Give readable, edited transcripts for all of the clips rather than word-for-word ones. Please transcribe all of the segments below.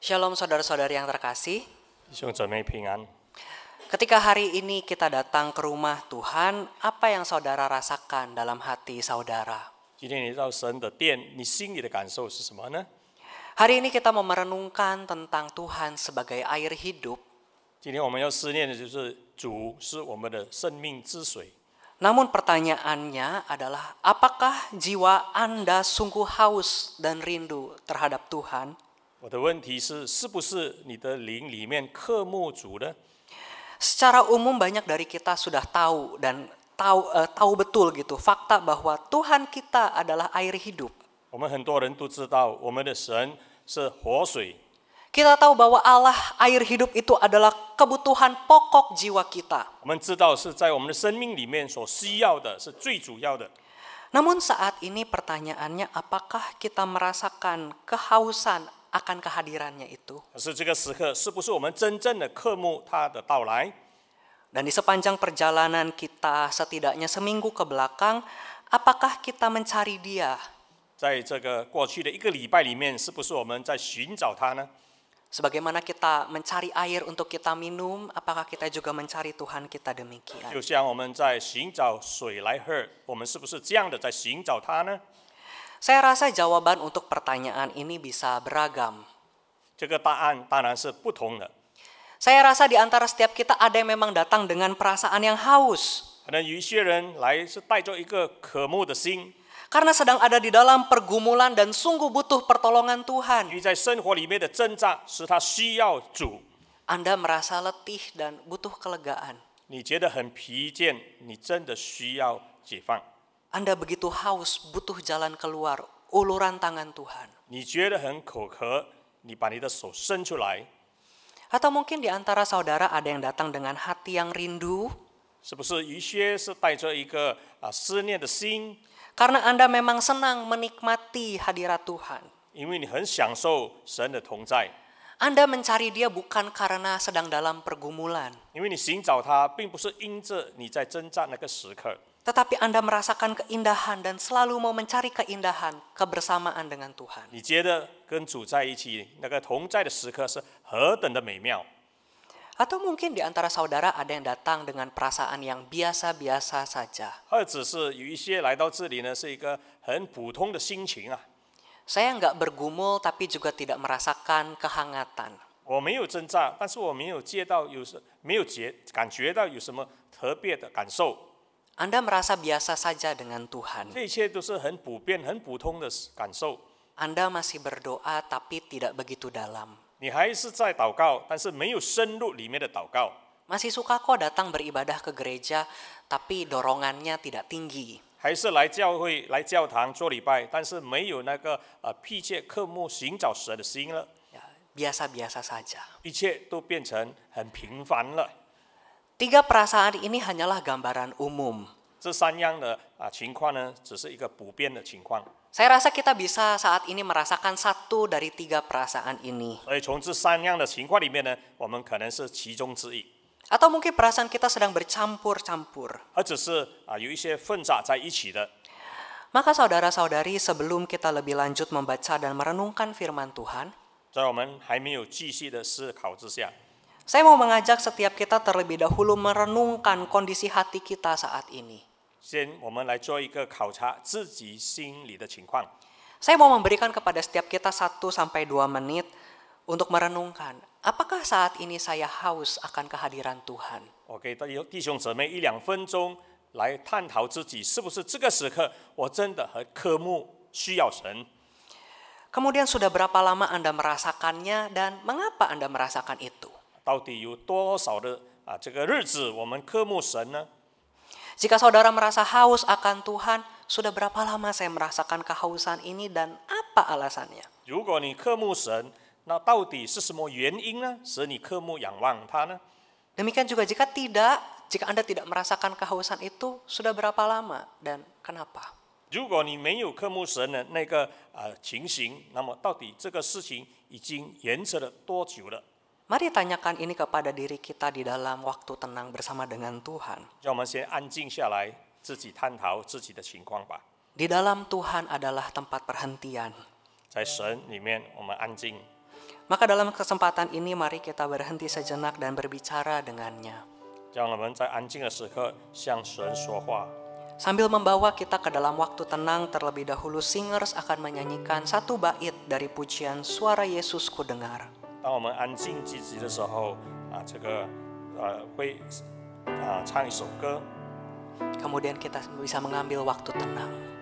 Shalom saudara-saudari yang terkasih. 弟兄姊妹平安。 Ketika hari ini kita datang ke rumah Tuhan, apa yang saudara rasakan dalam hati saudara? 今天你到神的殿，你心里的感受是什么呢？ Hari ini kita mau merenungkan tentang Tuhan sebagai air hidup. 今天我们要思念的就是主是我们的生命之水。 Namun pertanyaannya adalah, apakah jiwa Anda sungguh haus dan rindu terhadap Tuhan? 我的问题是，是不是你的灵里面渴慕主呢？ Secara umum banyak dari kita sudah tahu dan tahu betul gitu fakta bahwa Tuhan kita adalah air hidup. 我们很多人都知道，我们的神是活水。 Kita tahu bahwa Allah air hidup itu adalah kebutuhan pokok jiwa kita. 我们知道是在我们的生命里面所需要的，是最主要的。 Namun saat ini pertanyaannya, apakah kita merasakan kehausan akan kehadirannya itu? 可是这个时刻，是不是我们真正的渴慕他的到来？ Dan di sepanjang perjalanan kita setidaknya seminggu ke belakang, apakah kita mencari Dia? 在这个过去的一个礼拜里面，是不是我们在寻找他呢？ Sebagaimana kita mencari air untuk kita minum, apakah kita juga mencari Tuhan kita demikian? 就像我们在寻找水来喝，我们是不是这样的在寻找他呢？ Saya rasa jawaban untuk pertanyaan ini bisa beragam. 这个答案当然是不同的。 Saya rasa di antara setiap kita ada yang memang datang dengan perasaan yang haus. 可能有一些人来是带着一个渴慕的心， Karena sedang ada di dalam pergumulan dan sungguh butuh pertolongan 因 Tuhan. 为在生活里面的挣扎使他需要主。 Anda merasa letih dan butuh kelegaan. 你觉得很疲倦，你真的需要解放。 Anda begitu haus, butuh jalan keluar, uluran tangan Tuhan. 你觉得很口渴，你把你的手伸出来， Atau mungkin di antara saudara ada yang datang dengan hati yang rindu, 是不是？有一些是带着一个思念的心， karena Anda memang senang menikmati hadirat Tuhan. 因为你很享受神的同在， Anda mencari Dia bukan karena sedang dalam pergumulan, 因为你寻找他，并不是因着你在征战那个时刻， tetapi Anda merasakan keindahan dan selalu mau mencari keindahan kebersamaan dengan Tuhan. 你觉得跟主在一起那个同在的时刻是何等的美妙。 Atau mungkin di antara saudara ada yang datang dengan perasaan yang biasa-biasa saja. 或者是有一些来到这里呢，是一个很普通的心情啊， Saya nggak bergumul tapi juga tidak merasakan kehangatan. 我没有挣扎，但是我没有感觉到有什么特别的感受， Anda merasa biasa saja dengan Tuhan. 这一切都是很普遍、很普通的感受。 Anda masih berdoa tapi tidak begitu dalam. 你还是在祷告，但是没有深入里面的祷告。 Masih suka kok datang beribadah ke gereja tapi dorongannya tidak tinggi. 还是来教会、来教堂做礼拜，但是没有那个迫切渴慕寻找神的心了， Ya, biasa-biasa saja. 一切都变成很平凡了。 Tiga perasaan ini hanyalah gambaran umum. 这三样的情况呢，只是一个普遍的情况。 Saya rasa kita bisa saat ini merasakan satu dari tiga perasaan ini. 所以从这三样的情况里面呢，我们可能是其中之一， Atau mungkin perasaan kita sedang bercampur-campur. 或者是有一些混杂在一起的。 Maka saudara-saudari, sebelum kita lebih lanjut membaca dan merenungkan firman Tuhan, 在我们还没有继续的思考之下， saya mau mengajak setiap kita terlebih dahulu merenungkan kondisi hati kita saat ini. 先我们来做一个考察自己心里的情况。 Saya mau memberikan kepada setiap kita 1-2 menit untuk merenungkan, apakah saat ini saya haus akan kehadiran Tuhan? 我给弟兄姊妹1-2分钟来探讨自己是不是这个时刻我真的很渴慕需要神。 Kemudian sudah berapa lama Anda merasakannya dan mengapa Anda merasakan itu? 到底有多少的这个日子我们渴慕神呢？ Jika saudara merasa haus akan Tuhan, sudah berapa lama saya merasakan kehausan ini dan apa alasannya? 如果你渴慕神，那到底是什么原因呢？使你渴慕仰望他呢？ Demikian juga jika Anda tidak merasakan kehausan itu, sudah berapa lama dan kenapa? 如果你没有渴慕神的那个情形，那么到底这个事情已经延迟了多久了？ Mari tanyakan ini kepada diri kita di dalam waktu tenang bersama dengan Tuhan. 让我们先安静下来，自己探讨自己的情况吧。 Di dalam Tuhan adalah tempat perhentian. 在神里面，我们安静。Maka dalam kesempatan ini mari kita berhenti sejenak dan berbicara dengannya. 让我们在安静的时刻向神说话。 Sambil membawa kita ke dalam waktu tenang, terlebih dahulu singers akan menyanyikan satu bait dari pujian Suara Yesus Ku Dengar. 当我们安静积极的时候，会唱一首歌。 Kemudian kita bisa mengambil waktu tenang.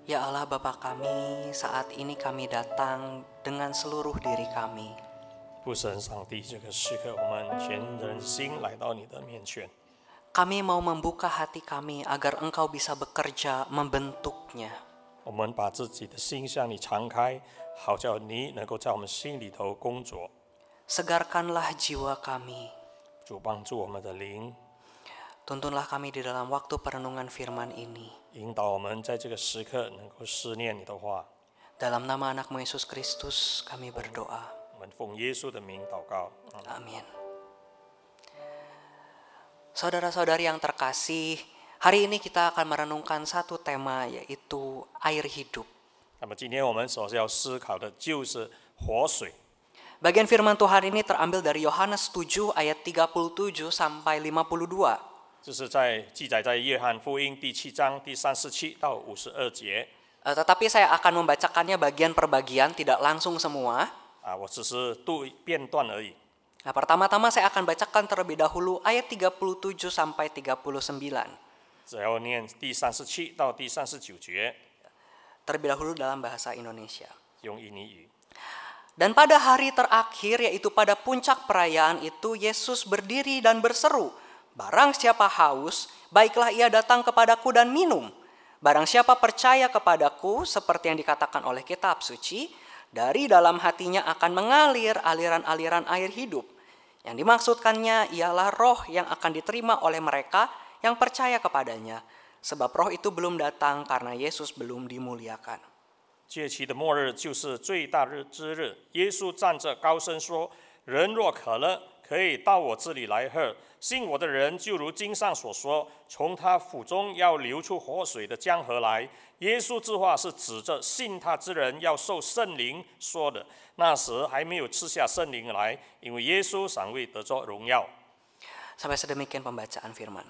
Ya Allah Bapa kami, saat ini kami datang dengan seluruh diri kami. 父神上帝，这个时刻，我们全人心来到你的面前。 Kami mau membuka hati kami agar Engkau bisa bekerja membentuknya. 我们把自己的心向你敞开，好叫你能够在我们心里头工作。 Segarkanlah jiwa kami. 主帮助我们的灵， Tuntunlah kami di dalam waktu perenungan firman ini. 引导我们在这个时刻能够思念你的话。 Dalam nama anak-Mu Yesus Kristus kami berdoa. 我们奉耶稣的名祷告。 Amin. Saudara-saudari yang terkasih, hari ini kita akan merenungkan satu tema, yaitu air hidup. 那么今天我们所要思考的就是活水。 Bagian firman Tuhan ini terambil dari Yohanes 7 ayat 37 sampai 52. 这是记载在约翰福音第7章第37到52节。 Tetapi saya akan membacakannya bagian per bagian, tidak langsung semua. 我只是读片段而已。 Nah, pertama-tama saya akan bacakan terlebih dahulu ayat 37 sampai 39. 只要念第37到第39节， Terlebih dahulu dalam bahasa Indonesia. 用印尼语。 Dan pada hari terakhir, yaitu pada puncak perayaan itu, Yesus berdiri dan berseru, "Barang siapa haus, baiklah ia datang kepadaku dan minum. Barang siapa percaya kepadaku, seperti yang dikatakan oleh kitab suci, dari dalam hatinya akan mengalir aliran-aliran air hidup." Yang dimaksudkannya ialah roh yang akan diterima oleh mereka yang percaya kepadanya. Sebab roh itu belum datang karena Yesus belum dimuliakan. 节期的末日就是最大日之日。耶稣站着高声说：“人若渴了，可以到我这里来喝。信我的人，就如经上所说，从他腹中要流出活水的江河来。耶稣这话是指着信他之人要受圣灵说的。那时还没有赐下圣灵来，因为耶稣尚未得着荣耀。 Sampai sedemikian pembacaan firman.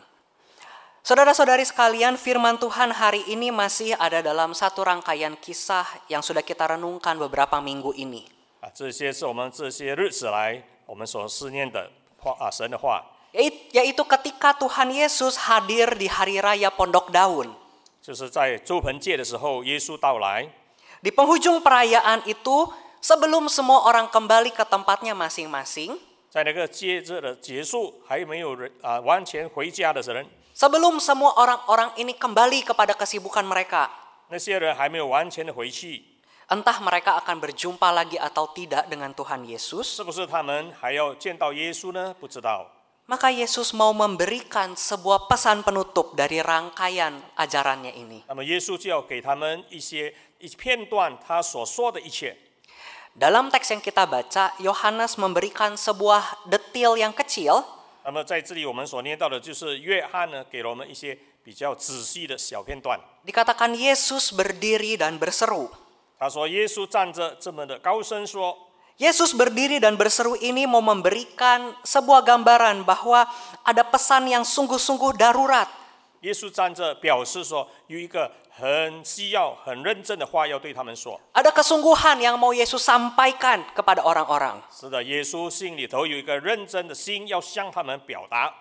Saudara-saudari sekalian, firman Tuhan hari ini masih ada dalam satu rangkaian kisah yang sudah kita renungkan beberapa minggu ini. 这些是我们这些日子来我们所思念的话神的话。 Yaitu ketika Tuhan Yesus hadir di hari raya Pondok Daun. 就是在周盆节的时候，耶稣到来。 Di penghujung perayaan itu, sebelum semua orang kembali ke tempatnya masing-masing, 在那个节日的结束，还没有人完全回家的人， sebelum semua orang-orang ini kembali kepada kesibukan mereka, 那些人还没有完全的回去， entah mereka akan berjumpa lagi atau tidak dengan Tuhan Yesus, 是不是他们还要见到耶稣呢？不知道。 maka Yesus mau memberikan sebuah pesan penutup dari rangkaian ajarannya ini. 那么耶稣就要给他们一片段他所说的一切。 Dalam teks yang kita baca, Yohanes memberikan sebuah detil yang kecil. 那么在这里我们所念到的就是约翰呢，给了我们一些比较仔细的小片段。 Dikatakan Yesus berdiri dan berseru. 他说耶稣站着这么的高声说。 Yesus berdiri dan berseru ini mau memberikan sebuah gambaran bahwa ada pesan yang sungguh-sungguh darurat. 耶稣站着表示说，有一个很需要、很认真的话要对他们说。 Ada kesungguhan yang mau Yesus sampaikan kepada orang-orang. 是的，耶稣心里头有一个认真的心，要向他们表达。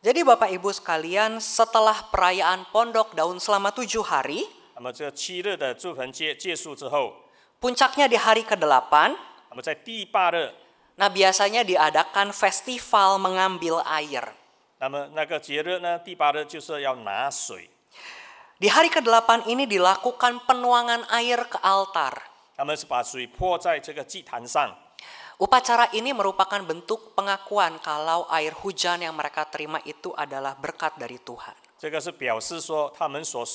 Jadi Bapak Ibu sekalian, setelah perayaan Pondok Daun selama 7 hari, 那么这7日的祝盆节结束之后， puncaknya di hari ke-8, 那么在第8日， nah biasanya diadakan festival mengambil air. 那么那个节日呢，第8日就是要拿水。 Di hari ke-8 ini dilakukan penuangan air ke altar. 他们是把水泼在这个祭坛上。 Upacara ini merupakan bentuk pengakuan kalau air hujan yang mereka terima itu adalah berkat dari Tuhan. 这个是表示说，他们所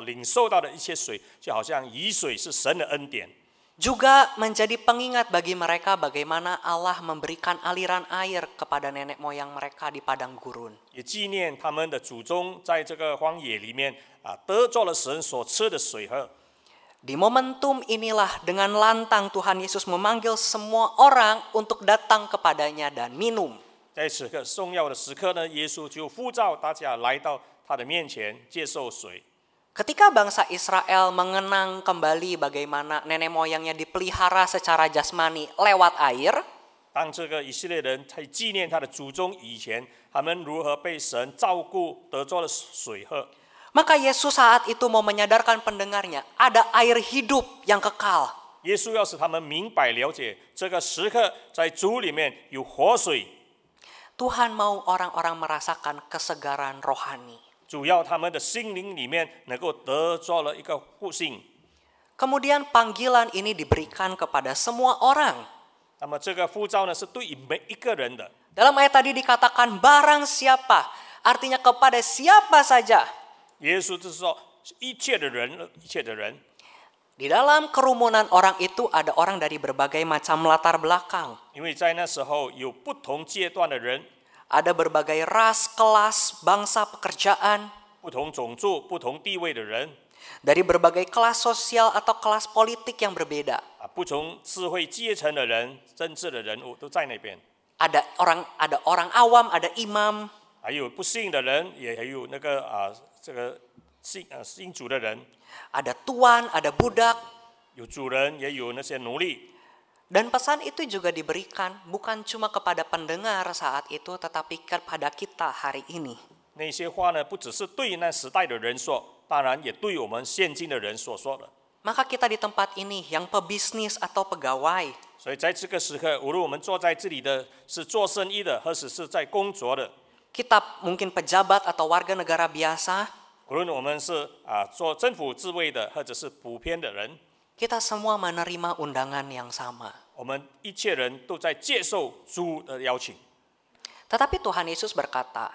领受到的一切水，就好像雨水是神的恩典。 Juga menjadi pengingat bagi mereka bagaimana Allah memberikan aliran air kepada nenek moyang mereka di padang gurun. 也纪念他们的祖宗在这个荒野里面得着了神所赐的水喝。 Di momentum inilah dengan lantang Tuhan Yesus memanggil semua orang untuk datang kepadanya dan minum. 在此刻重要的时刻呢，耶稣就呼召大家来到他的面前接受水。 Ketika bangsa Israel mengenang kembali bagaimana nenek moyangnya dipelihara secara jasmani lewat air, 当这个以色列人在纪念他的祖宗以前，他们如何被神照顾，得着了水喝。 maka Yesus saat itu mau menyadarkan pendengarnya, ada air hidup yang kekal. 耶稣要使他们明白了解，这个时刻在主里面有活水。 Tuhan mau orang-orang merasakan kesegaran rohani. 主要他们的心灵里面能够得着了一个复兴。 Kemudian panggilan ini diberikan kepada semua orang. 那么这个呼召呢，是对每一个人的。 Dalam ayat tadi dikatakan barang siapa, artinya kepada siapa saja. 耶稣就是说，一切的人，一切的人。 Di dalam kerumunan orang itu ada orang dari berbagai macam latar belakang. 因为在那时候有不同阶段的人， Ada berbagai ras, kelas, bangsa, pekerjaan. 不同种族、不同地位的人， Dari berbagai kelas sosial atau kelas politik yang berbeda. 不同智慧阶层的人、政治的人物都在那边。 Ada orang awam, ada imam. 还有不信的人，也还有那个这个信主的人， Ada tuan, ada budak. 有主人，也有那些奴隶。 Dan pesan itu juga diberikan bukan cuma kepada pendengar saat itu, tetapi kepada kita hari ini. 那些话呢，不只是对那时代的人说，当然也对我们现今的人所说的。 Maka kita di tempat ini yang pebisnis atau pegawai, 所以在这个时刻，无论我们坐在这里的是做生意的，或者是在工作的， kita mungkin pejabat atau warga negara biasa, 无论我们是做政府职位的，或者是普遍的人， kita semua menerima undangan yang sama. 我们一切人都在接受主的邀请。 Tetapi Tuhan Yesus berkata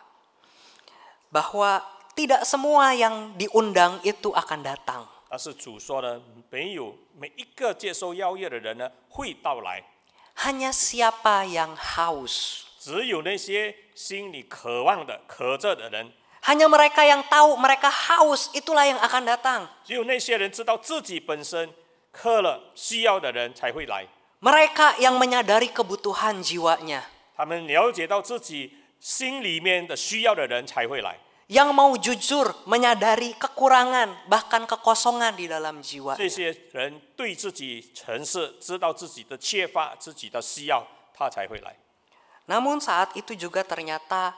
bahwa tidak semua yang diundang itu akan datang. 但是主说呢，没有每一个接受邀约的人呢会到来。hanya siapa yang haus. 只有那些心里渴望的、渴着的人， Hanya mereka yang tahu mereka haus, itulah yang akan datang. 只有那些人知道自己本身渴了、需要的人才会来。 Mereka yang menyadari kebutuhan jiwanya. 他们了解到自己心里面的需要的人才会来。 Yang mau jujur menyadari kekurangan, bahkan kekosongan di dalam jiwa. 这些人对自己诚实，知道自己的缺乏、自己的需要，他才会来。 Namun saat itu juga ternyata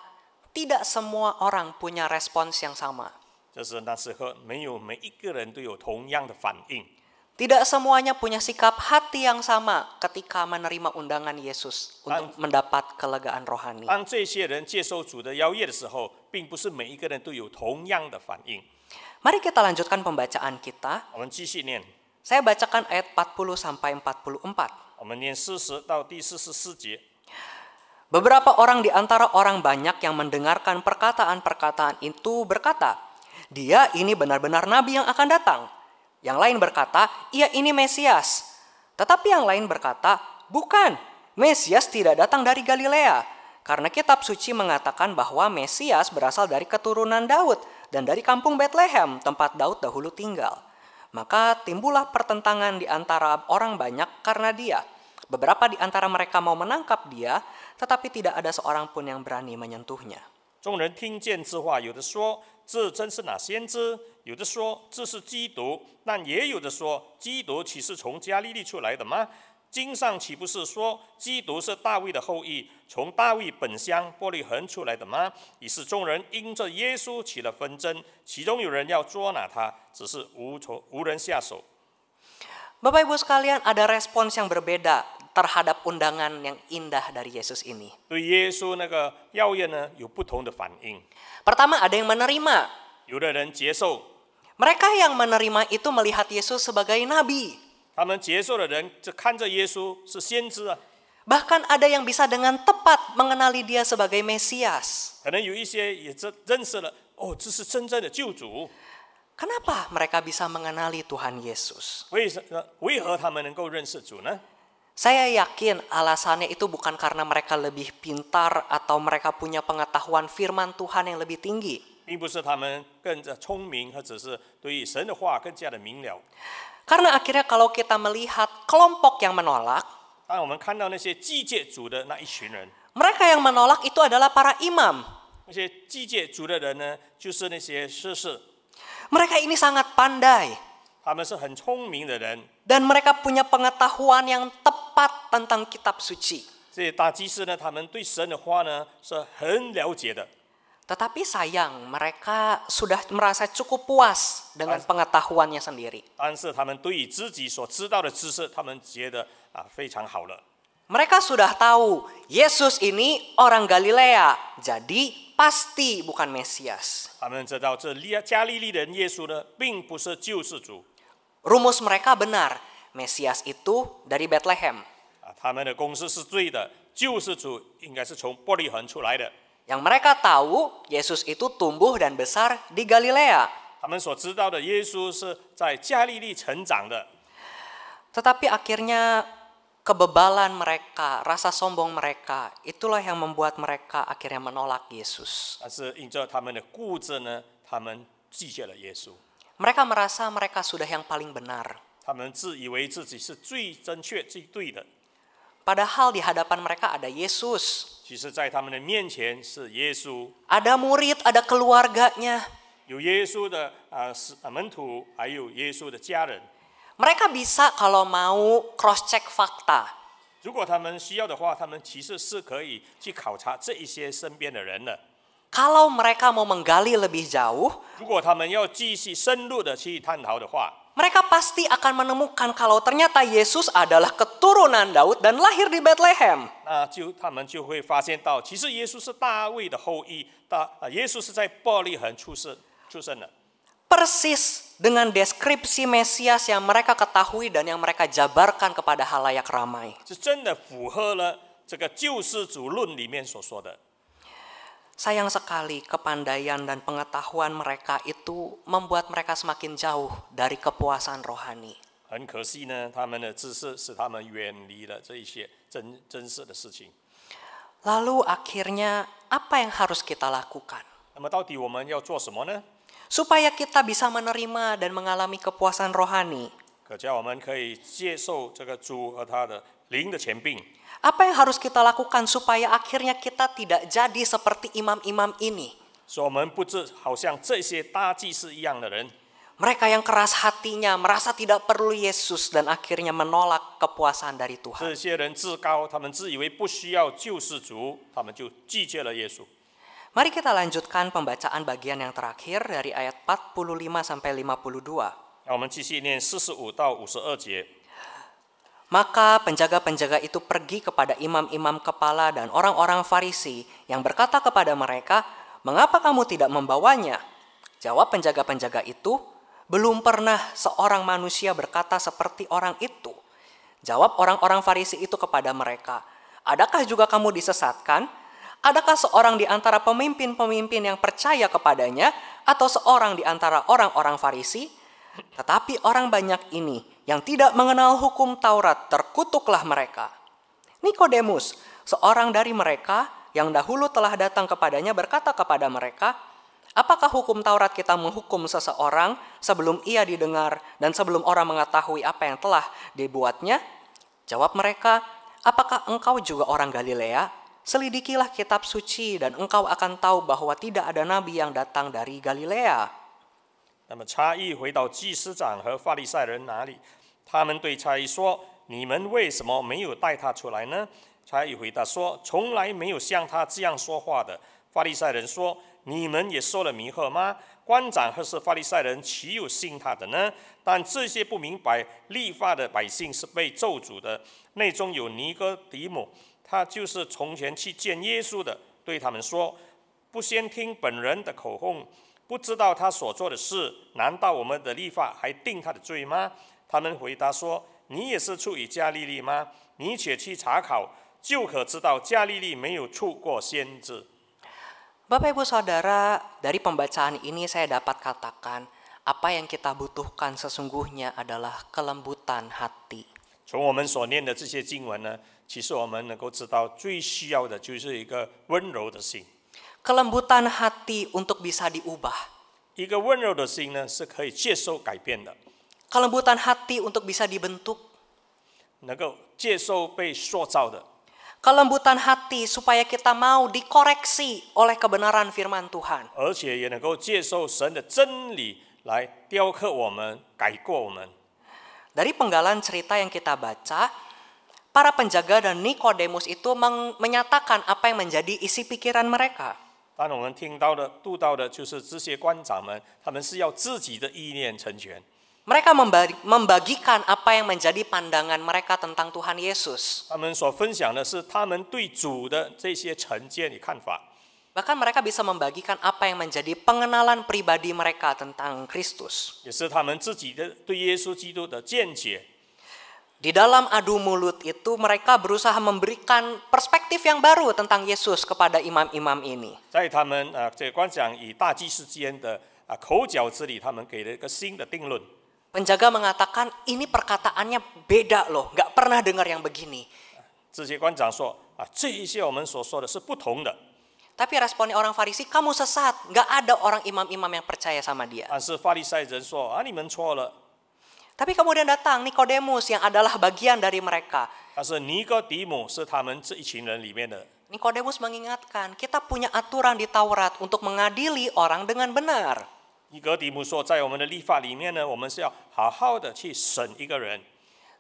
tidak semua orang punya respons yang sama. 就是那时候，没有每一个人都有同样的反应。 Tidak semuanya punya sikap hati yang sama ketika menerima undangan Yesus untuk mendapat kelegaan rohani. 当这些人接受主的邀约的时候，并不是每一个人都有同样的反应。 Mari kita lanjutkan pembacaan kita. 我们继续念， Saya bacakan ayat 40 sampai 44. 我们念40到第44节。 Beberapa orang di antara orang banyak yang mendengarkan perkataan-perkataan itu berkata, "Dia ini benar-benar nabi yang akan datang." Yang lain berkata, "Ia ini Mesias." Tetapi yang lain berkata, "Bukan, Mesias tidak datang dari Galilea." Karena kitab suci mengatakan bahwa Mesias berasal dari keturunan Daud dan dari kampung Betlehem, tempat Daud dahulu tinggal. Maka timbullah pertentangan di antara orang banyak karena dia. Beberapa di antara mereka mau menangkap dia, tetapi tidak ada seorang pun yang berani menyentuhnya. 众人听见这话，有的说这真是那先知，有的说这是基督，但也有的说基督岂是从加利利出来的吗？经上岂不是说基督是大卫的后裔，从大卫本乡伯利恒出来的吗？于是众人因着耶稣起了纷争，其中有人要捉拿他，只是无人下手。 Bapak Ibu sekalian, ada respons yang berbeda terhadap undangan yang indah dari Yesus ini. 对耶稣那个邀约呢，有不同的反应。 Pertama, ada yang menerima. 有的人接受， Mereka yang menerima itu melihat Yesus sebagai nabi. 他们接受的人就看着耶稣是先知啊。 Bahkan ada yang bisa dengan tepat mengenali dia sebagai Mesias. 可能有一些也认识了，哦，这是真正的救主。 Kenapa mereka bisa mengenali Tuhan Yesus? 为何他们能够认识主呢？ Saya yakin alasannya itu bukan karena mereka lebih pintar atau mereka punya pengetahuan firman Tuhan yang lebih tinggi. 并不是他们更加聪明，或者是对于神的话更加的明了。 Karena akhirnya kalau kita melihat kelompok yang menolak, 当我们看到那些祭借主的那一群人， mereka yang menolak itu adalah para imam. 那些祭借主的人呢，就是那些士士， Mereka ini sangat pandai 他们是很聪明的人。 dan mereka punya pengetahuan yang tepat tentang kitab suci. 这些大祭司呢，他们对神的话呢是很了解的。 Tetapi sayang, mereka sudah merasa cukup puas dengan pengetahuannya sendiri. 但是他们对于自己所知道的知识，他们觉得非常好了。 Mereka sudah tahu Yesus ini orang Galilea, jadi pasti bukan Mesias. 他们知道这加利利人耶稣呢，并不是救世主。 Rumus mereka benar, Mesias itu dari Bethlehem. 他们的公式是对的，救世主应该是从伯利恒出来的。 Yang mereka tahu, Yesus itu tumbuh dan besar di Galilea. 他们所知道的耶稣是在加利利成长的， Tetapi akhirnya kebebalan mereka, rasa sombong mereka, itulah yang membuat mereka akhirnya menolak Yesus. 但是因着他们的固执呢，他们拒绝了耶稣。 Mereka merasa mereka sudah yang paling benar. 他们自以为自己是最正确、最对的， Padahal di hadapan mereka ada Yesus. 其实，在他们的面前是耶稣， Ada murid, ada keluarganya. 有耶稣的门徒，还有耶稣的家人。 Mereka bisa kalau mau cross check fakta. 如果他们需要的话，他们其实是可以去考察这一些身边的人的。 Kalau mereka mau menggali lebih jauh, 如果他们要继续深入的去探讨的话， mereka pasti akan menemukan kalau ternyata Yesus adalah keturunan Daud dan lahir di Bethlehem. 那他们就会发现到，其实耶稣是大卫的后裔，耶稣是在伯利恒出生的。 Persis dengan deskripsi Mesias yang mereka ketahui dan yang mereka jabarkan kepada halayak ramai. 是真的符合了这个救世主论里面所说的。 Sayang sekali kepandaian dan pengetahuan mereka itu membuat mereka semakin jauh dari kepuasan rohani. 很可惜呢，他们的知识使他们远离了这真实的事情。 Lalu akhirnya apa yang harus kita lakukan? 那么到底我们要做什么呢？ Supaya kita bisa menerima dan mengalami kepuasan rohani. 可叫我们可以接受这个主和他的灵的权柄。 Apa yang harus kita lakukan supaya akhirnya kita tidak jadi seperti imam-imam ini? 所以我们不是好像这些大祭司一样的人， Mereka yang keras hatinya, merasa tidak perlu Yesus dan akhirnya menolak kepuasan dari Tuhan. 这些人自高，他们自以为不需要救世主，他们就拒绝了耶稣。 Mari kita lanjutkan pembacaan bagian yang terakhir dari ayat 45 sampai 52. 让我们继续念45到52节。 Maka penjaga-penjaga itu pergi kepada imam-imam kepala dan orang-orang Farisi yang berkata kepada mereka, "Mengapa kamu tidak membawanya?" Jawab penjaga-penjaga itu, "Belum pernah seorang manusia berkata seperti orang itu." Jawab orang-orang Farisi itu kepada mereka, "Adakah juga kamu disesatkan? Adakah seorang di antara pemimpin-pemimpin yang percaya kepadanya atau seorang di antara orang-orang Farisi? Tetapi orang banyak ini yang tidak mengenal hukum Taurat, terkutuklah mereka." Nikodemus, seorang dari mereka yang dahulu telah datang kepadanya, berkata kepada mereka, "Apakah hukum Taurat kita menghukum seseorang sebelum ia didengar dan sebelum orang mengetahui apa yang telah dibuatnya?" Jawab mereka, "Apakah engkau juga orang Galilea? Selidikilah kitab suci dan engkau akan tahu bahwa tidak ada nabi yang datang dari Galilea." 那么差役回到祭司长和法利赛人那里，他们对差役说：“你们为什么没有带他出来呢？”差役回答说：“从来没有像他这样说话的。”法利赛人说：“你们也受了迷惑吗？官长或是法利赛人岂有信他的呢？但这些不明白律法的百姓是被咒诅的。内中有尼哥底母，他就是从前去见耶稣的，对他们说：不先听本人的口供，不知道他所做的事，难道我们的律法还定他的罪吗？”他们回答说：“你也是出于加利利吗？你且去查考，就可知道加利利没有出过先知。” Bapak Ibu Saudara, dari pembacaan ini saya dapat katakan, apa yang kita butuhkan sesungguhnya adalah kelembutan hati. 从我们所念的这些经文呢，其实我们能够知道，最需要的就是一个温柔的心。 Kelembutan hati untuk bisa diubah. 一个温柔的心呢，是可以接受改变的， Kelembutan hati untuk bisa dibentuk. 能够接受被塑造的。 Kelembutan hati supaya kita mau dikoreksi oleh kebenaran firman Tuhan. 而且也能够接受神的真理来雕刻我们、改过我们。 Dari penggalan cerita yang kita baca, para penjaga dan Nikodemus itu menyatakan apa yang menjadi isi pikiran mereka. 但我们听到的、读到的，就是这些官长们，他们是要自己的意念成全。 Mereka membagikan apa yang menjadi pandangan mereka tentang Tuhan Yesus. 他们所分享的是他们对主的这些成见与看法。 Bahkan mereka bisa membagikan apa yang menjadi pengenalan pribadi mereka tentang Kristus. 也是他们自己的对耶稣基督的见解。 Di dalam adu mulut itu mereka berusaha memberikan perspektif yang baru tentang Yesus kepada imam-imam ini. 在他们这个官长与大祭司之间的口角之里，他们给了一个新的定论。 Penjaga mengatakan ini perkataannya beda loh, nggak pernah dengar yang begini. 这些官长说这一些我们所说的是不同的。 Tapi responnya orang Farisi, kamu sesat, nggak ada orang imam-imam yang percaya sama dia. 但是法利赛人说你们错了。 Tapi kemudian datang Nikodemus yang adalah bagian dari mereka. 但是尼哥底母是他们这一群人里面的。 Nikodemus mengingatkan, kita punya aturan di Taurat untuk mengadili orang dengan benar. 尼哥底母说，在我们的律法里面呢，我们是要好好的去审一个人。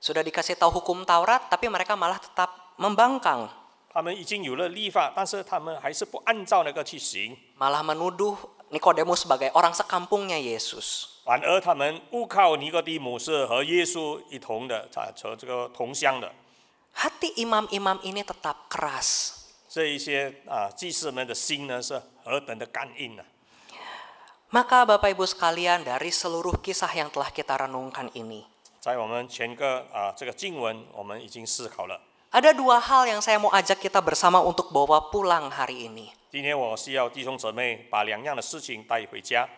Sudah dikasih tahu hukum Taurat, tapi mereka malah tetap membangkang. 他们已经有了律法，但是他们还是不按照那个去行， Malah menuduh Nikodemus sebagai orang sekampungnya Yesus. 反而他们误靠尼哥底母是和耶稣一同的，和这个同乡的。 Hati imam-imam ini tetap keras. 这一些祭司们的心呢，是何等的刚硬啊！ Maka Bapak Ibu sekalian, dari seluruh kisah yang telah kita renungkan ini, 在我们全个这个经文，我们已经思考了。 ada dua hal yang saya mau ajak kita bersama untuk bawa pulang hari ini. 今天我是要弟兄姊妹把两样的事情带回家。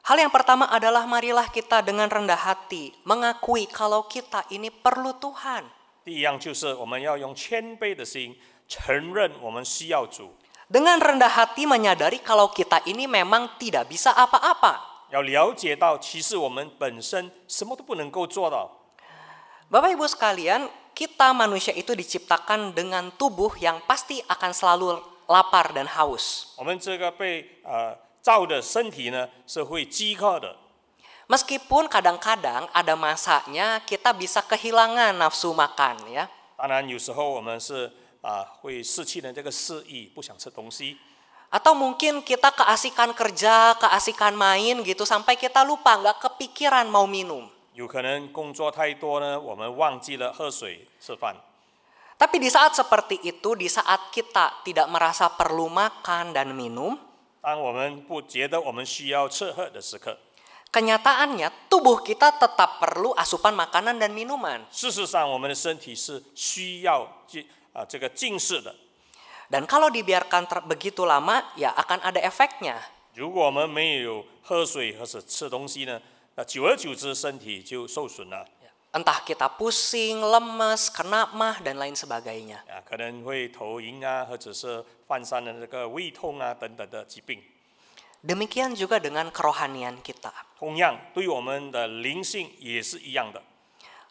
Hal yang pertama adalah marilah kita dengan rendah hati mengakui kalau kita ini perlu Tuhan. 第第一样就是我们要用谦卑的心承认我们需要主， Dengan rendah hati menyadari kalau kita ini memang tidak bisa apa-apa. 要了解到其实我们本身什么都不能够做到。 Bapak Ibu sekalian, kita manusia itu diciptakan dengan tubuh yang pasti akan selalu lapar dan haus. 我们这个被造的身体呢是会饥渴的， Meskipun kadang-kadang ada masanya kita bisa kehilangan nafsu makan ya. 当然有时候我们是会失去了这个嗜意，不想吃东西。 Atau mungkin kita keasikan kerja, keasikan main gitu sampai kita lupa nggak kepikiran mau minum. 有可能工作太多呢，我们忘记了喝水吃饭。 Tapi di saat seperti itu, di saat kita tidak merasa perlu makan dan minum, 当我们不觉得我们需要吃喝的时刻， kenyataannya tubuh kita tetap perlu asupan makanan dan minuman. 事实上我们的身体是需要这个进食的。 Dan kalau dibiarkan begitu lama, ya akan ada efeknya. 如果我们没有喝水或者吃东西呢，那久而久之身体就受损了。 Entah kita pusing, lemes, kena mah, dan lain sebagainya. 可能会头晕啊，或者是犯上了这个胃痛啊等等的疾病。 Demikian juga dengan kerohanian kita. 同样，对我们的灵性也是一样的。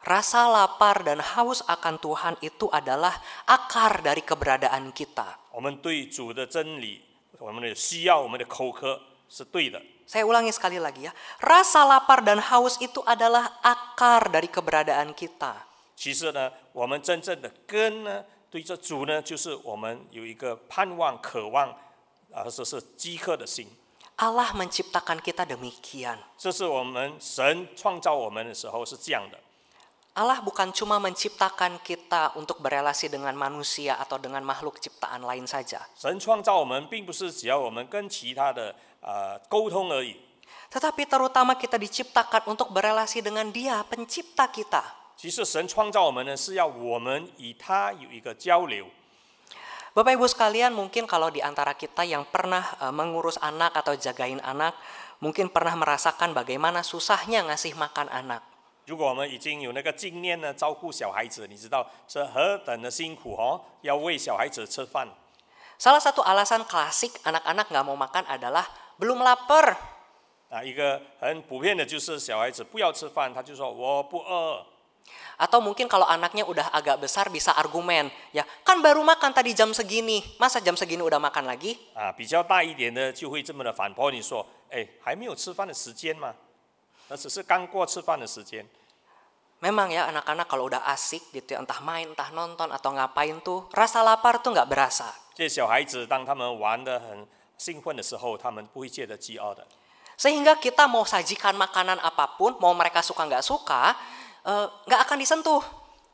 Rasa lapar dan haus akan Tuhan itu adalah akar dari keberadaan kita. 我们对主的真理，我们的需要，我们的口渴是对的。 Saya ulangi sekali lagi ya. Rasa lapar dan haus itu adalah akar dari keberadaan kita. 其实呢，我们真正的根呢，对这主呢，就是我们有一个盼望、渴望，这是饥渴的心。 Allah menciptakan kita demikian. 这是我们神创造我们的时候是这样的。 Allah bukan cuma menciptakan kita untuk berelasi dengan manusia atau dengan makhluk ciptaan lain saja. 神创造我们，并不是只要我们跟其他的沟通而已。 Tetapi terutama kita diciptakan untuk berelasi dengan Dia, pencipta kita. 其实神创造我们呢，是要我们与他有一个交流。 Bapak Ibu sekalian, mungkin kalau di antara kita yang pernah mengurus anak atau jagain anak, mungkin pernah merasakan bagaimana susahnya ngasih makan anak. 如果我们已经有那个经验呢，照顾小孩子，你知道是何等的辛苦哦，要喂小孩子吃饭。 Salah satu alasan klasik anak-anak nggak mau makan adalah belum lapar. 一个很普遍的就是小孩子不要吃饭，他就说我不饿。 Atau mungkin kalau anaknya udah agak besar bisa argumen, ya kan baru makan tadi jam segini, masa jam segini udah makan lagi? 比较大一点的就会这么的反驳你说，还没有吃饭的时间嘛，那只是刚过吃饭的时间。 Memang ya anak-anak kalau udah asik gitu ya, entah main, entah nonton atau ngapain tuh, rasa lapar tuh nggak berasa. 这些小孩子当他们玩得很兴奋的时候，他们不会觉得饥饿的。 Sehingga kita mau sajikan makanan apapun, mau mereka suka nggak suka, nggak akan disentuh.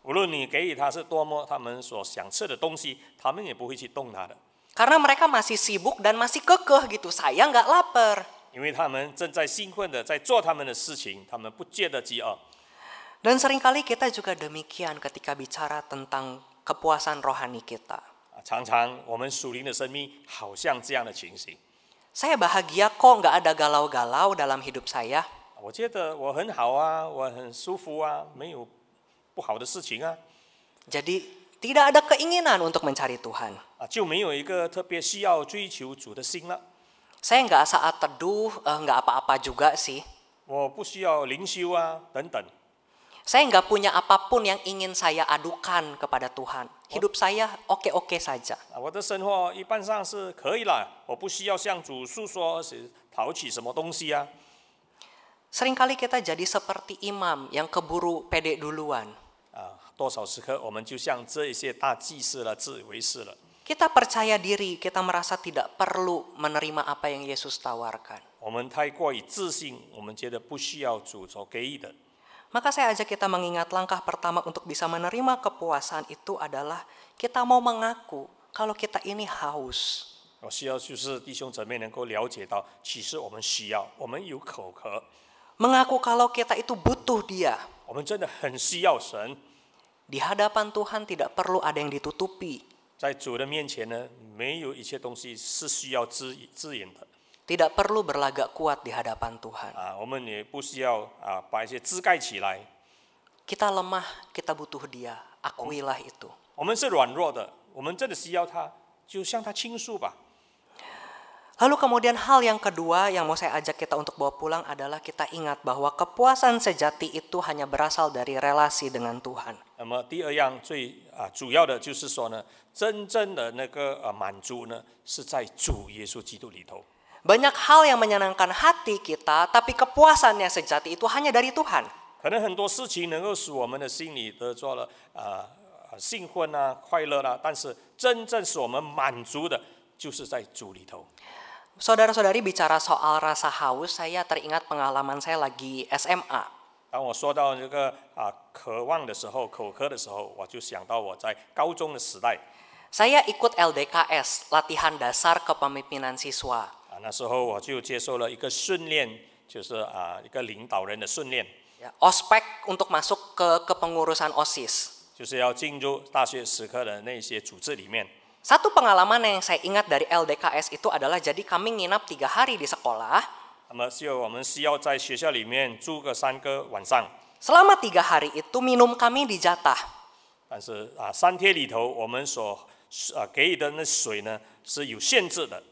无论你给予他是多么他们所想吃的东西，他们也不会去动它的， Karena mereka masih sibuk dan masih kekeh gitu, saya nggak lapar. 因为他们正在兴奋的在做他们的事情，他们不觉得饥饿。 Dan seringkali kita juga demikian ketika bicara tentang kepuasan rohani kita. 常常我们属灵的生命好像这样的情形。 Saya bahagia kok nggak ada galau-galau dalam hidup saya. 我觉得我很好啊，我很舒服啊，没有不好的事情啊， Jadi tidak ada keinginan untuk mencari Tuhan. 就没有一个特别需要追求主的心了。 Saya nggak saat teduh, nggak apa-apa juga sih. 我不需要灵修啊，等等。 Saya nggak punya apapun yang ingin saya adukan kepada Tuhan. Hidup saya oke-oke saja. 我的生活一般上是可以了，我不需要向主诉说讨取什么东西啊。 Seringkali kita jadi seperti imam yang keburu pede duluan. 多少时刻我们就像这一些大祭司了，自以为是了。 Kita percaya diri, kita merasa tidak perlu menerima apa yang Yesus tawarkan. 我们太过于自信，我们觉得不需要主所给予的。 Maka saya ajak kita mengingat langkah pertama untuk bisa menerima kepuasan itu adalah kita mau mengaku kalau kita ini haus. 我需要就是弟兄姊妹能够了解到，其实我们需要，我们有口渴， Mengaku kalau kita itu butuh Dia. 我们真的很需要神。 Di hadapan Tuhan tidak perlu ada yang ditutupi. 在主的面前呢，没有一切东西是需要遮掩的。 Tidak perlu berlagak kuat di hadapan Tuhan. 我们也不需要把一些遮盖起来。 Kita lemah, kita butuh Dia. Akuilah itu. 我们是软弱的，我们真的需要他，就向他倾诉吧。 Lalu kemudian hal yang kedua yang mau saya ajak kita untuk bawa pulang adalah kita ingat bahwa kepuasan sejati itu hanya berasal dari relasi dengan Tuhan. 那么第二样最主要的就是说呢，真正的那个满足呢，是在主耶稣基督里头。 Banyak hal yang menyenangkan hati kita, tapi kepuasannya sejati itu hanya dari Tuhan. 可能很多事情能够使我们的心里得着了兴奋啊、快乐啦，但是真正使我们满足的，就是在主里头。 Saudara-saudari bicara soal rasa haus, saya teringat pengalaman saya lagi SMA. 当我说到这个渴望的时候、口渴的时候，我就想到我在高中的时代。 Saya ikut LDKS, latihan dasar kepemimpinan siswa. 那时候我就接受了一个训练，就是一个领导人的训练， Ya, ospek untuk masuk ke kepengurusan OSIS. 就是要进入大学时刻的那些组织里面。 Satu pengalaman yang saya ingat dari LDKS itu adalah jadi kami nginap 3 hari di sekolah. 那么我们需要在学校里面住个3个晚上， Selama 3 hari itu minum kami dijatah. 但是3天里头我们所给予的那水呢是有限制的。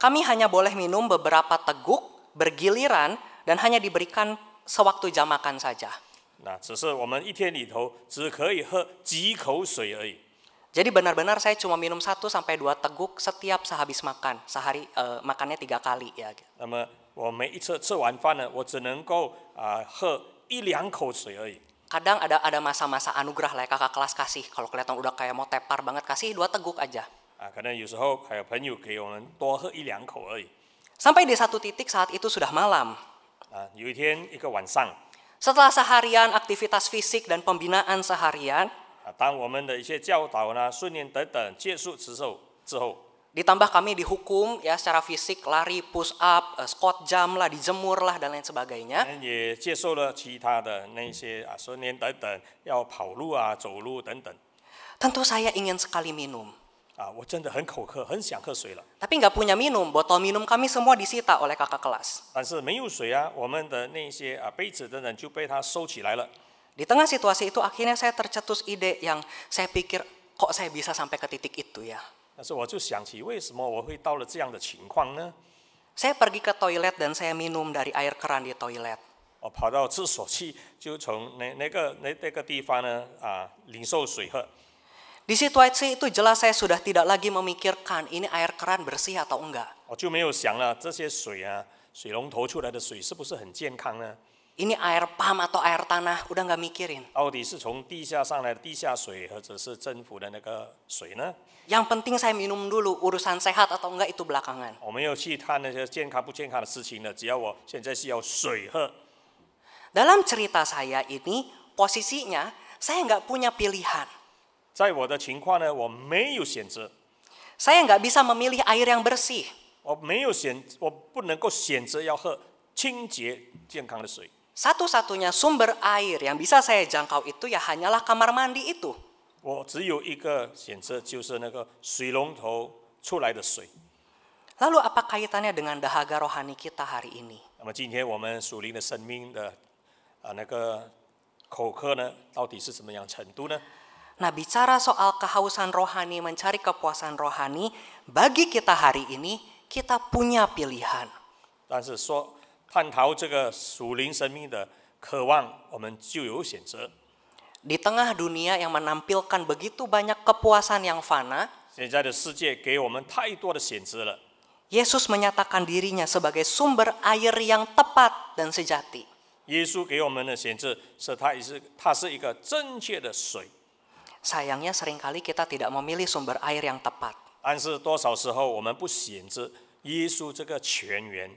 Kami hanya boleh minum beberapa teguk bergiliran dan hanya diberikan sewaktu jam makan saja. 那只是我们一天里头只可以喝几口水而已。 Jadi benar-benar saya cuma minum 1 sampai 2 teguk setiap sehabis makan. Sehari makannya 3 kali ya. 那么我每一次吃完饭呢，我只能够喝1-2口水而已。 Kadang ada masa-masa anugerah lah ya, kakak kelas kasih. Kalau kelihatan udah kayak mau tepar banget, kasih 2 teguk aja. 可能有时候还有朋友给我们多喝1-2口而已。 Sampai di satu titik saat itu sudah malam. 有一天一个晚上， Setelah seharian aktivitas fisik dan pembinaan seharian, 当我们的一些教导呢、训练等等结束之后， ditambah kami dihukum ya secara fisik, lari, push up, squat jam lah, dijemur lah dan lain sebagainya. 也接受了其他的那些训练等等，要跑路啊、走路等等。 Tentu saya ingin sekali minum. 我真的很口渴，很想喝水了。 Tapi nggak punya minum, botol minum kami semua disita oleh kakak kelas. 但是没有水啊，我们的那些杯子等等就被他收起来了。 Di tengah situasi itu akhirnya saya tercetus ide yang saya pikir kok saya bisa sampai ke titik itu ya. 但是我就想起，为什么我会到了这样的情况呢？ Saya pergi ke toilet dan saya minum dari air keran di toilet. 我跑到厕所去，就从那个地方呢领受水喝。 Di situasi itu jelas saya sudah tidak lagi memikirkan ini air keran bersih atau enggak. 我就没有想了这些水水龙头出来的水是不是很健康呢？ Ini air pam atau air tanah, udah nggak mikirin. 到底是从地下上来的地下水，或者是政府的那个水呢？ Yang penting saya minum dulu, urusan sehat atau enggak itu belakangan. 我没有去看那些健康不健康的事情了，只要我现在需要水喝。 Dalam cerita saya ini, posisinya saya nggak punya pilihan. 在我的情况呢，我没有选择， Saya nggak bisa memilih air yang bersih. 我不能够选择要喝清洁健康的水。 Satu-satunya sumber air yang bisa saya jangkau itu ya hanyalah kamar mandi itu. 我只有一个选择，就是那个水龙头出来的水。 Lalu apa kaitannya dengan dahaga rohani kita hari ini? 那么今天我们属灵的生命的那个口渴呢，到底是什么样程度呢？ Nah, bicara soal kehausan rohani, mencari kepuasan rohani, bagi kita hari ini, kita punya pilihan. 但是说探讨这个属灵生命的渴望，我们就有选择。 Di tengah dunia yang menampilkan begitu banyak kepuasan yang fana, 现在的世界给我们太多的选择了。 Yesus menyatakan dirinya sebagai sumber air yang tepat dan sejati. 耶稣给我们的选择是它是一个正确的水。 Sayangnya seringkali kita tidak memilih sumber air yang tepat. 但是多少时候我们不选择耶稣这个泉源。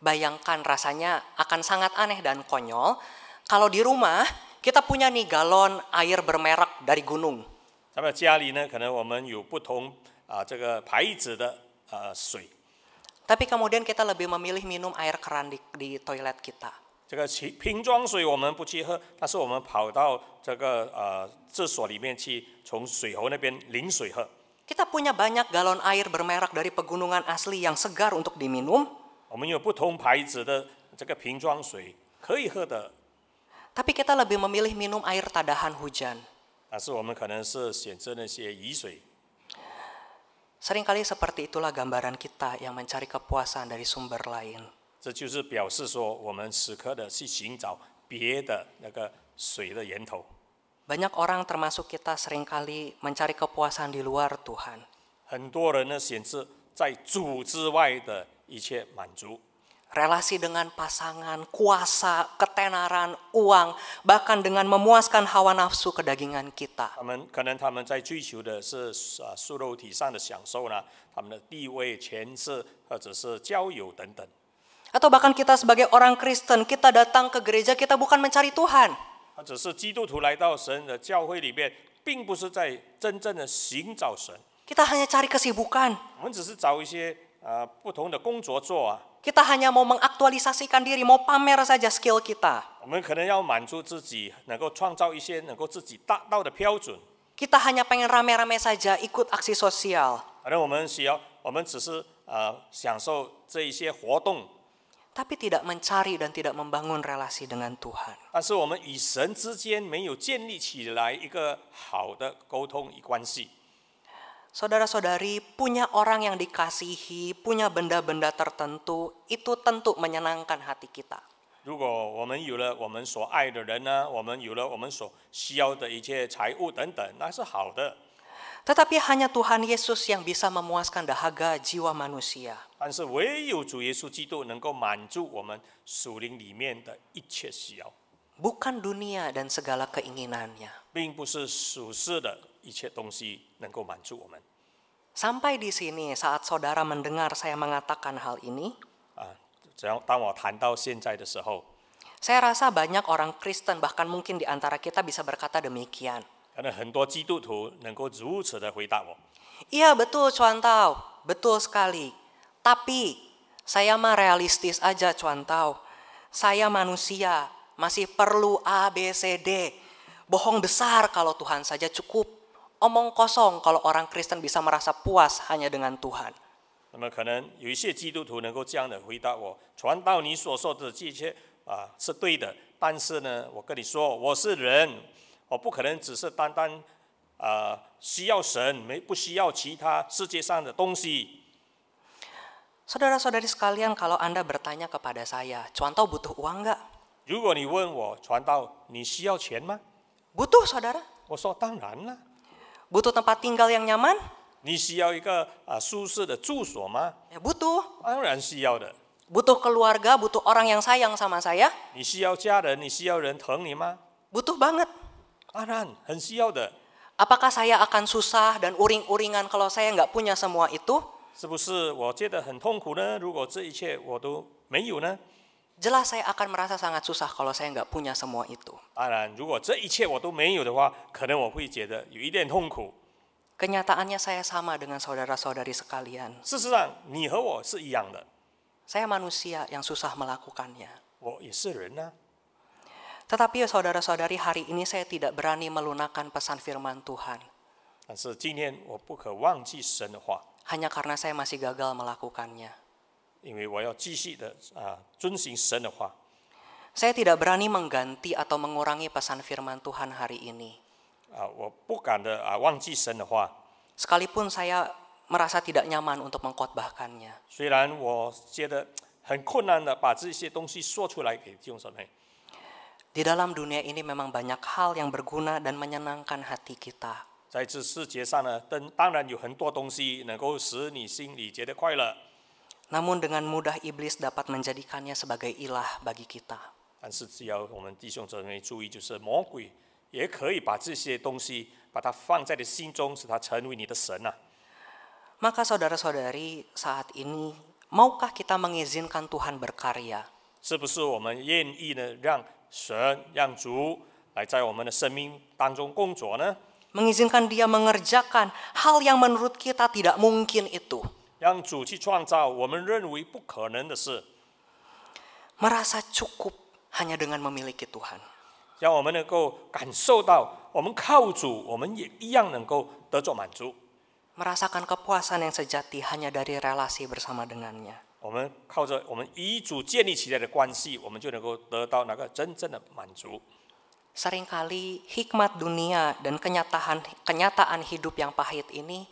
Bayangkan rasanya akan sangat aneh dan konyol kalau di rumah kita punya nih galon air bermerek dari gunung. 咱们家里呢，可能我们有不同这个牌子的水。 Tapi kemudian kita lebih memilih minum air keran di toilet kita. 这个瓶装水我们不去喝，但是我们跑到这个厕所里面去，从水喉那边领水喝。 Kita punya banyak galon air bermerek dari pegunungan asli yang segar untuk diminum. 我们有不同牌子的这个瓶装水可以喝的， Tapi kita lebih memilih minum air tadahan hujan. 但是我们可能是选择那些雨水。 Seringkali seperti itulah gambaran kita yang mencari kepuasan dari sumber lain. 这就是表示说，我们时刻的去寻找别的那个水的源头。 Banyak orang termasuk kita seringkali mencari kepuasan di luar Tuhan. 很多人呢选择在主之外的一切满足， Relasi dengan pasangan, kuasa, ketenaran, uang, bahkan dengan memuaskan hawa nafsu kedagingan kita. 他们在追求的是属肉体上的享受呢，他们的地位、权势，或者是交友等等。 Atau bahkan kita sebagai orang Kristen, kita datang ke gereja, kita bukan mencari Tuhan. 或者是基督徒来到神的教会里面，并不是在真正的寻找神， Kita hanya cari kesibukan. 我们只是找一些不同的工作做啊。 Kita hanya mau mengaktualisasikan diri, mau pamer saja skill kita. 我们可能要满足自己，能够创造一些能够自己达到的标准。 Kita hanya pengen rame-rame saja ikut aksi sosial. 可能我们只是享受这一些活动， Tapi tidak mencari dan tidak membangun relasi dengan Tuhan. 但是我们与神之间没有建立起来一个好的沟通与关系。 Saudara-saudari, punya orang yang dikasihi, punya benda-benda tertentu, itu tentu menyenangkan hati kita. 如果我们有了我们所爱的人呢，我们有了我们所需要的一切财物等等，那是好的。 Tetapi hanya Tuhan Yesus yang bisa memuaskan dahaga jiwa manusia. 但是唯有主耶稣基督能够满足我们属灵里面的一切需要， Bukan dunia dan segala keinginannya. 并不是属世的一切东西能够满足我们。 Sampai di sini saat saudara mendengar saya mengatakan hal ini, 当我谈到现在的时候， saya rasa banyak orang Kristen bahkan mungkin di antara kita bisa berkata demikian. 可能很多基督徒能够如此的回答我。 Iya betul Cuan Tau, betul sekali. Tapi saya mah realistis aja Cuan Tau. Saya manusia, masih perlu A, B, C, D. Bohong besar kalau Tuhan saja cukup. Omong kosong kalau orang Kristen bisa merasa puas hanya dengan Tuhan. 那么可能有一些基督徒能够这样的回答我：传道你所说的这些是对的，但是呢，我跟你说，我是人，我不可能只是单单需要神，不需要其他世界上的东西。 Saudara-saudari sekalian, kalau Anda bertanya kepada saya, Cuan Tau butuh uang nggak? 如果你问我传道，你需要钱吗？ Butuh saudara. 我说当然了。 Butuh tempat tinggal yang nyaman? 你需要一个舒适的住所吗？ Ya butuh. 当然需要的。 Butuh keluarga, butuh orang yang sayang sama saya? 你需要家人，你需要人疼你吗？ Butuh banget. 当然很需要的。 Apakah saya akan susah dan uring-uringan kalau saya nggak punya semua itu? 是不是我觉得很痛苦呢？如果这一切我都没有呢？ Jelas saya akan merasa sangat susah kalau saya nggak punya semua itu. 当然，如果这一切我都没有的话，可能我会觉得有一点痛苦。 Kenyataannya saya sama dengan saudara-saudari sekalian. 事实上，你和我是一样的， Saya manusia yang susah melakukannya. 我也是人呢。 Tetapi saudara-saudari, hari ini saya tidak berani melunakkan pesan firman Tuhan. 但是今天我不可忘记神的话， Hanya karena saya masih gagal melakukannya. 因为我要继续的遵行神的话。 Saya tidak berani mengganti atau mengurangi pesan firman Tuhan hari ini. 我不敢的忘记神的话。 Sekalipun saya merasa tidak nyaman untuk mengkhotbahkannya. 虽然我觉得很困难的把这些东西说出来给弟兄姊妹。 Di dalam dunia ini memang banyak hal yang berguna dan menyenangkan hati kita. 在这世界上呢，当然有很多东西能够使你心里觉得快乐。 Namun dengan mudah iblis dapat menjadikannya sebagai ilah bagi kita. 但是只要我们弟兄姊妹注意，就是魔鬼也可以把这些东西把它放在你心中，使它成为你的神啊。 Maka saudara-saudari, saat ini maukah kita mengizinkan Tuhan berkarya? 是不是我们愿意呢，让神、让主来在我们的生命当中工作呢？ Mengizinkan dia mengerjakan hal yang menurut kita tidak mungkin itu. 让主去创造我们认为不可能的事， Merasa cukup hanya dengan memiliki Tuhan. 让我们能够感受到，我们靠主，我们也一样能够得着满足。 Merasakan kepuasan yang sejati hanya dari relasi bersama dengannya. 我们靠着我们与主建立起来的关系，我们就能够得到那个真正的满足。seringkali hikmat dunia dan kenyataan hidup yang pahit ini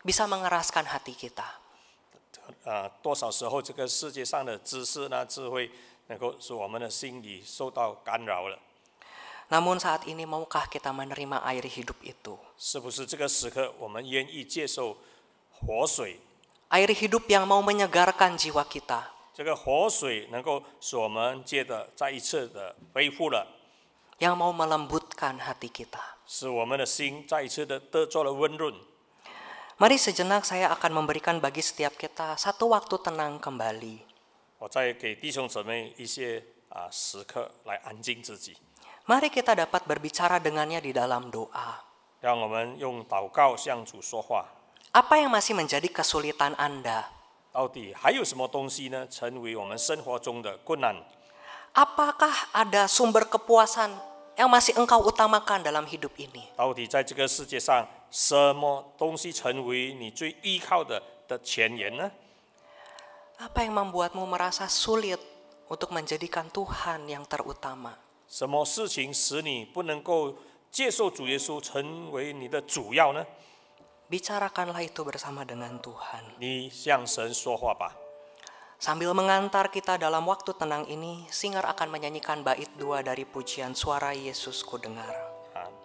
bisa mengeraskan hati kita. 多少时候这个世界上的知识呢、智慧，能够使我们的心里受到干扰了。 Namun saat ini maukah kita menerima air hidup itu? 是不是这个时刻我们愿意接受活水？ Air hidup yang mau menyegarkan jiwa kita. 这个活水能够使我们接着再一次的恢复了， Yang mau melembutkan hati kita. 使我们的心再一次的得做了温润。 Mari sejenak saya akan memberikan bagi setiap kita satu waktu tenang kembali. 我再给弟兄姊妹一些时刻来安静自己， Mari kita dapat berbicara dengannya di dalam doa. 让我们用祷告向主说话。 Apa yang masih menjadi kesulitan Anda? 到底还有什么东西呢？成为我们生活中的困难？ Apakah ada sumber kepuasan yang masih engkau utamakan dalam hidup ini? 到底在这个世界上，什么东西成为你最依靠的前沿呢？ Apa yang membuatmu merasa sulit untuk menjadikan Tuhan yang terutama? 什么事情使你不能够接受主耶稣成为你的主要呢？ Bicarakanlah itu bersama dengan Tuhan. 你向神说话吧。 Sambil mengantar kita dalam waktu tenang ini, singer akan menyanyikan bait 2 dari pujian Suara Yesus Ku Dengar.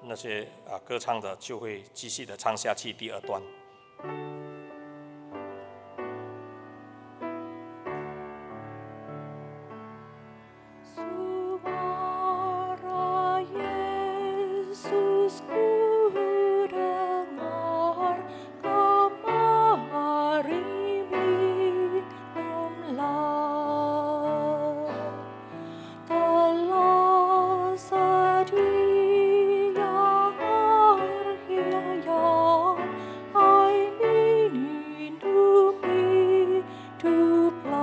那些歌唱的就会继续的唱下去第二段。 Suara Yesus ku dengar, kemari minumlah. Telah sedia air hiayan, hai minum hiduplah.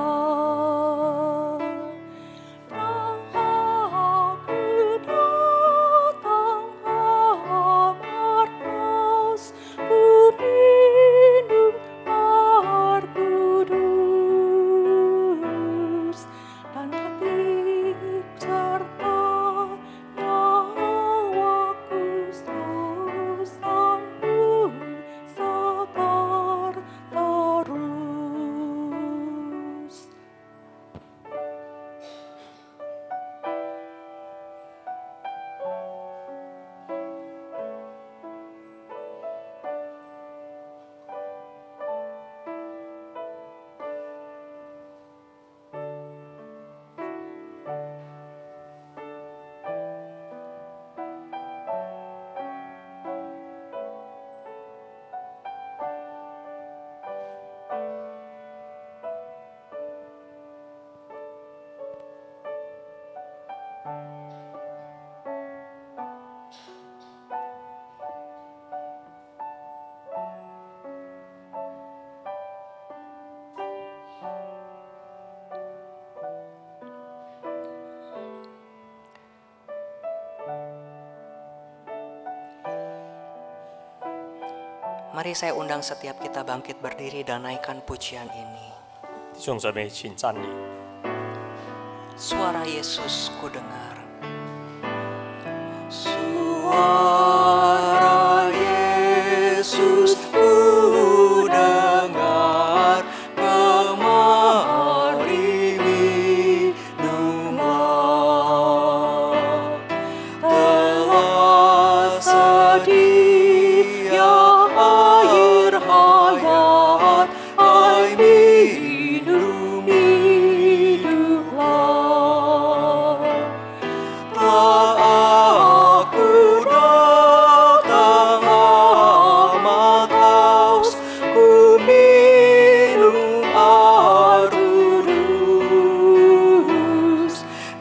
Aku datang amat haus, ku minum air kudus, dan hati serta nyawaku sanggup segar terus. Mari saya undang setiap kita bangkit berdiri dan naikkan pujian ini. 弟兄姊妹，请站立。 Suara Yesus ku dengar. Suara Yesus ku dengar, kemari minumlah. Telah sedia air hayat, hai minum hiduplah. Aku datang amat haus, ku minum air kudus,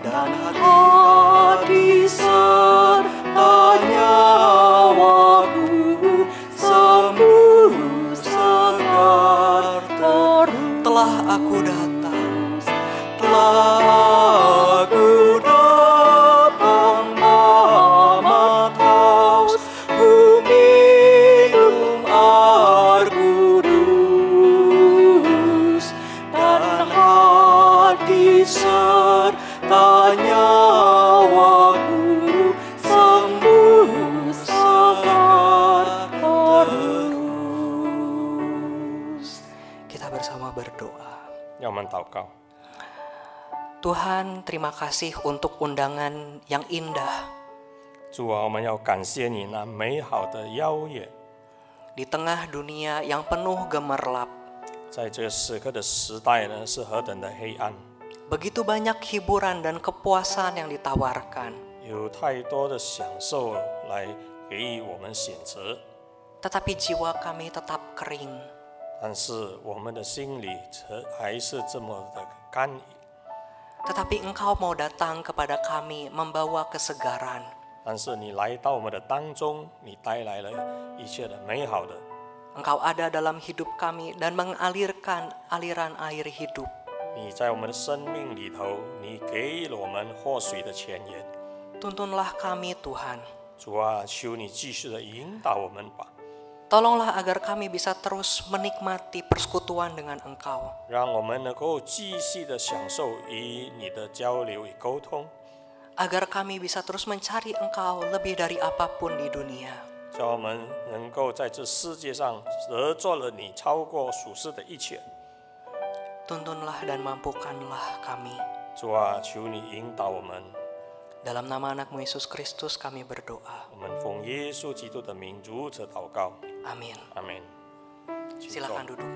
dan hati serta nyawaku sembuh segar terus. Telah aku datang, telah aku datang amat haus, ku minum air kudus, dan hati serta nyawaku Kita bersama berdoa. 让我们祷告。 Tuhan, terima kasih untuk undangan yang indah 主啊，我们要感谢你那美好的邀约， di tengah dunia yang penuh gemerlap. 在这此刻的时代呢，是何等的黑暗， Begitu banyak hiburan dan kepuasan yang ditawarkan. 有太多的享受来给予我们选择， Tetapi jiwa kami tetap kering. 但是我们的心里还是这么的干硬。 Tetapi Engkau mau datang kepada kami membawa kesegaran. 但是你来到我们的当中，你带来了一切的美好的， Engkau ada dalam hidup kami dan mengalirkan aliran air hidup. 你在我们的生命里头，你给予了我们活水的泉源。 Tuntunlah kami Tuhan. 主啊，求你继续的引导我们吧， Tolonglah agar kami bisa terus menikmati persekutuan dengan Engkau. 让我们能够继续的享受与你的交流与沟通， Agar kami bisa terus mencari Engkau lebih dari apapun di dunia. 叫我们能够在这世界上得做了你超过属世的一切。 Tuntunlah dan mampukanlah kami. 主啊，求你引导我们， Dalam nama anak-Mu Yesus Kristus kami berdoa. 我们奉耶稣基督的名如此祷告， Amin. 阿门。请坐 Silakan duduk.